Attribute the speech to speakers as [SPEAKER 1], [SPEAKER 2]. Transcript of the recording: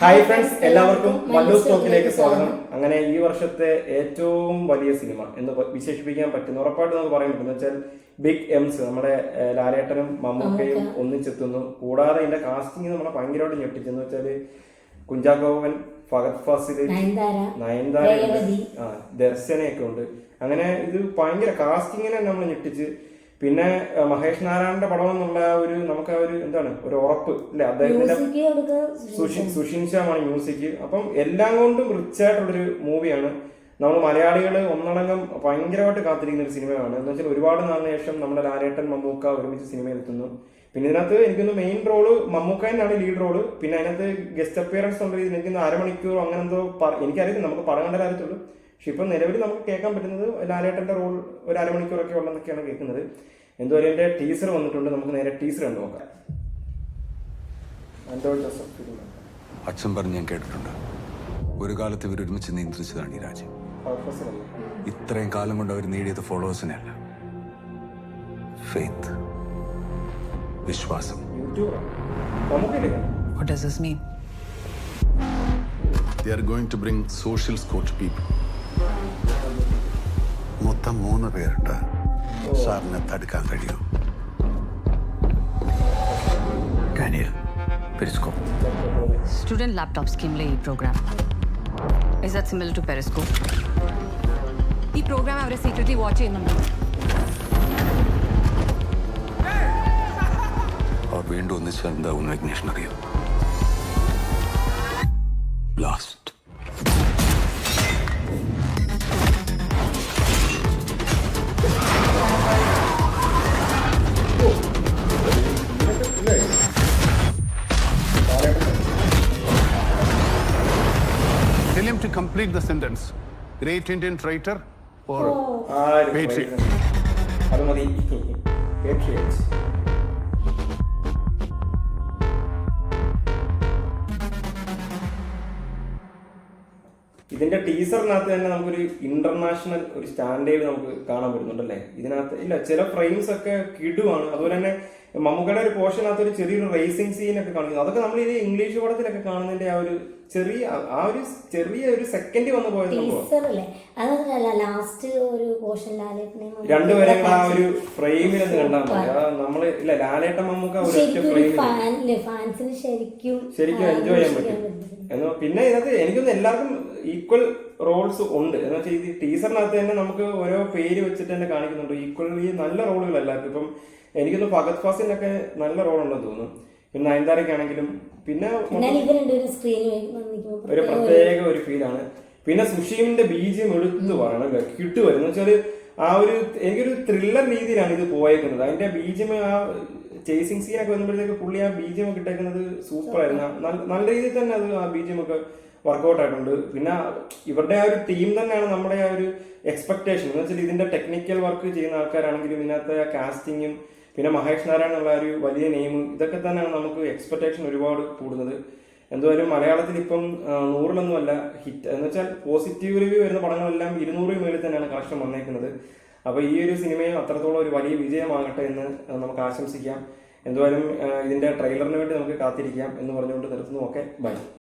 [SPEAKER 1] Hi friends, എല്ലാവർക്കും മല്ലൂസ് ടോക്കിലേക്ക് സ്വാഗതം. അങ്ങനെ ഈ വർഷത്തെ ഏറ്റവും വലിയ സിനിമ എന്ന് വിശേഷിപ്പിക്കാൻ പറ്റുന്ന ഉറപ്പായിട്ട് നമുക്ക് പറയാൻ പറ്റുന്ന വെച്ചാൽ ബിഗ് എംസ് നമ്മുടെ ലാലേട്ടനും മമ്മൂക്കയും ഒന്നിച്ചെത്തുന്നു. കൂടാതെ ഇതിന്റെ കാസ്റ്റിംഗ് നമ്മളെ ഭയങ്കരമായിട്ട് ഞെട്ടിച്ചെന്ന് വെച്ചാല് കുഞ്ചാക്കോവൻ, ഫഹദ് ഫാസിൽ, നയൻതാര, ദർശനയൊക്കെ ഉണ്ട്. അങ്ങനെ ഇത് ഭയങ്കര കാസ്റ്റിങ്ങിനെ നമ്മൾ ഞെട്ടിച്ച്. പിന്നെ മഹേഷ് നാരായണന്റെ പടം എന്നുള്ള ഒരു നമുക്ക് ആ ഒരു എന്താണ് ഒരു ഉറപ്പ് അല്ലെ, അദ്ദേഹത്തിന്റെ സുഷിൻ ശ്യാമാണ് മ്യൂസിക്. അപ്പം എല്ലാം കൊണ്ടും റിച്ച് ആയിട്ടുള്ളൊരു മൂവിയാണ്. നമ്മൾ മലയാളികൾ ഒന്നടങ്കം ഭയങ്കരമായിട്ട് കാത്തിരിക്കുന്ന ഒരു സിനിമയാണ്. എന്ന് വെച്ചാൽ ഒരുപാട് നാളിന് ശേഷം നമ്മുടെ ലാലേട്ടൻ മമ്മൂക്ക ഒരുമിച്ച് സിനിമയിൽ എത്തുന്നു. പിന്നെ ഇതിനകത്ത് എനിക്കൊന്ന് മെയിൻ റോള് മമ്മൂക്കനാണ് ലീഡ് റോള്. പിന്നെ അതിനകത്ത് ഗസ്റ്റ് അപ്പിയറൻസ് ഉണ്ട്. എനിക്കൊന്ന് അരമണിക്കൂർ അങ്ങനെ എന്തോ എനിക്കറിയില്ല, നമുക്ക് പടം കണ്ടാൽ അറിയത്തുള്ളൂ. പക്ഷെ ഇപ്പം നിലവിൽ നമുക്ക് കേൾക്കാൻ പറ്റുന്നത് ലാലേട്ടന്റെ റോൾ ഒരു അരമണിക്കൂറൊക്കെ ഉള്ളതെന്നൊക്കെയാണ് കേൾക്കുന്നത്. എന്തോരം എന്റെ ടീസർ വന്നിട്ടുണ്ട്, നമുക്ക് നേരെ ടീസർ കണ്ടു നോക്കാം.
[SPEAKER 2] അച്ഛൻ പറഞ്ഞ് ഞാൻ കേട്ടിട്ടുണ്ട്, ഒരു കാലത്ത് ഇവർ ഒരുമിച്ച് നിയന്ത്രിച്ചതാണ് ഈ രാജ്യം. ഇത്രയും കാലം കൊണ്ട് അവർ നേടിയത് ഫോളോവേഴ്സിനെ അല്ല, ഫെയ്ത്ത്, വിശ്വാസം.
[SPEAKER 3] What does this mean?
[SPEAKER 4] They are going to bring social score to people. മൊത്തം 3 പേരുണ്ട്. സാറിനെ തടുക്കാൻ കഴിയും.
[SPEAKER 2] Daniel, Periscope.
[SPEAKER 3] Student laptop scheme le program. Is that similar to Periscope? ഈ program അവരെ secretly watch ചെയ്യുന്നുണ്ടോ?
[SPEAKER 2] അവർ വീണ്ടും ഒന്നിച്ചാൽ എന്താവുന്ന വിഘ്നേഷൻ അറിയോ? Blast.
[SPEAKER 4] Tell him to complete the sentence. Great Indian traitor or patriot.
[SPEAKER 1] അത് മതി. ഇതിന്റെ ടീസറിനകത്ത് തന്നെ നമുക്കൊരു ഇന്റർനാഷണൽ ഒരു സ്റ്റാൻഡേർഡ് നമുക്ക് കാണാൻ പറ്റുന്നുണ്ടല്ലേ. ഇതിനകത്ത് ഇല്ല, ചില ഫ്രെയിംസ് ഒക്കെ കിടുവാണ്. അതുപോലെ തന്നെ മമ്മൂക്കയുടെ ഒരു പോർഷനകത്ത് ഒരു ചെറിയൊരു റേസിംഗ് സീനൊക്കെ കാണിക്കുന്നു. അതൊക്കെ നമ്മൾ ഇത് ഇംഗ്ലീഷ് പടത്തിലൊക്കെ കാണുന്നതിന്റെ ആ ഒരു ചെറിയ ഒരു സെക്കൻഡ് വന്നു പോയത് രണ്ടുപേരെ ആ ഒരു ഫ്രെയിമിൽ ഒന്ന് കണ്ടാൽ മതി. നമ്മള് ഇല്ല ലാലേട്ടൻ മമ്മൂക്ക ഒരു ശരിക്കും എൻജോയ് ചെയ്യാൻ പറ്റും. പിന്നെ ഇതിനകത്ത് എനിക്കൊന്ന് എല്ലാവർക്കും ഈക്വൽ റോൾസ് ഉണ്ട് എന്ന് വെച്ചാൽ ഈ ടീസറിനകത്ത് തന്നെ നമുക്ക് ഓരോ പേര് വെച്ചിട്ട് തന്നെ കാണിക്കുന്നുണ്ട്. ഈക്വലി നല്ല റോളുകൾ എല്ലാവർക്കും. ഇപ്പം എനിക്കൊന്ന് ഫഹദ് ഫാസിലിനൊക്കെ നല്ല റോളുണ്ടെന്ന് തോന്നുന്നു. പിന്നെ നയൻതാരയ്ക്കാണെങ്കിലും പിന്നെ ഒരു പ്രത്യേക ഒരു ഫീലാണ്. പിന്നെ സുഷീമിന്റെ ബീജിയം എടുത്ത് പറയണം, കിട്ടുവരുന്ന വെച്ചാല് ആ ഒരു എനിക്കൊരു ത്രില്ലർ രീതിയിലാണ് ഇത് പോയേക്കുന്നത്. അതിന്റെ ബീജിയം ആ ചേസിങ് സീനൊക്കെ വരുമ്പോഴത്തേക്ക് പുള്ളി ആ ബീജിയം ഒക്കെ ഇട്ടേക്കുന്നത് സൂപ്പർ ആയിരുന്നു. നല്ല രീതിയിൽ തന്നെ അത് ആ ബീജിയം ഒക്കെ വർക്ക്ഔട്ട് ആയിട്ടുണ്ട്. പിന്നെ ഇവരുടെ ആ ഒരു ടീം തന്നെയാണ് നമ്മുടെ ആ ഒരു എക്സ്പെക്ടേഷൻ എന്ന് വെച്ചാൽ ഇതിന്റെ ടെക്നിക്കൽ വർക്ക് ചെയ്യുന്ന ആൾക്കാരാണെങ്കിലും ഇതിനകത്തെ കാസ്റ്റിങ്ങും പിന്നെ മഹേഷ് നാരായണ എന്നുള്ള ഒരു വലിയ നെയിം, ഇതൊക്കെ തന്നെയാണ് നമുക്ക് എക്സ്പെക്ടേഷൻ ഒരുപാട് കൂടുന്നത്. എന്തായാലും മലയാളത്തിൽ ഇപ്പം 100-ലൊന്നുമല്ല ഹിറ്റ് എന്ന് വെച്ചാൽ പോസിറ്റീവ് റിവ്യൂ വരുന്ന പടങ്ങളെല്ലാം 200 മേളിൽ തന്നെയാണ് കളക്ഷൻ വന്നേക്കുന്നത്. അപ്പൊ ഈ ഒരു സിനിമയും അത്രത്തോളം ഒരു വലിയ വിജയമാകട്ടെ എന്ന് നമുക്ക് ആശംസിക്കാം. എന്തായാലും ഇതിന്റെ ട്രെയിലറിന് വേണ്ടി നമുക്ക് കാത്തിരിക്കാം എന്ന് പറഞ്ഞുകൊണ്ട് നിർത്തുന്നു. Okay, by.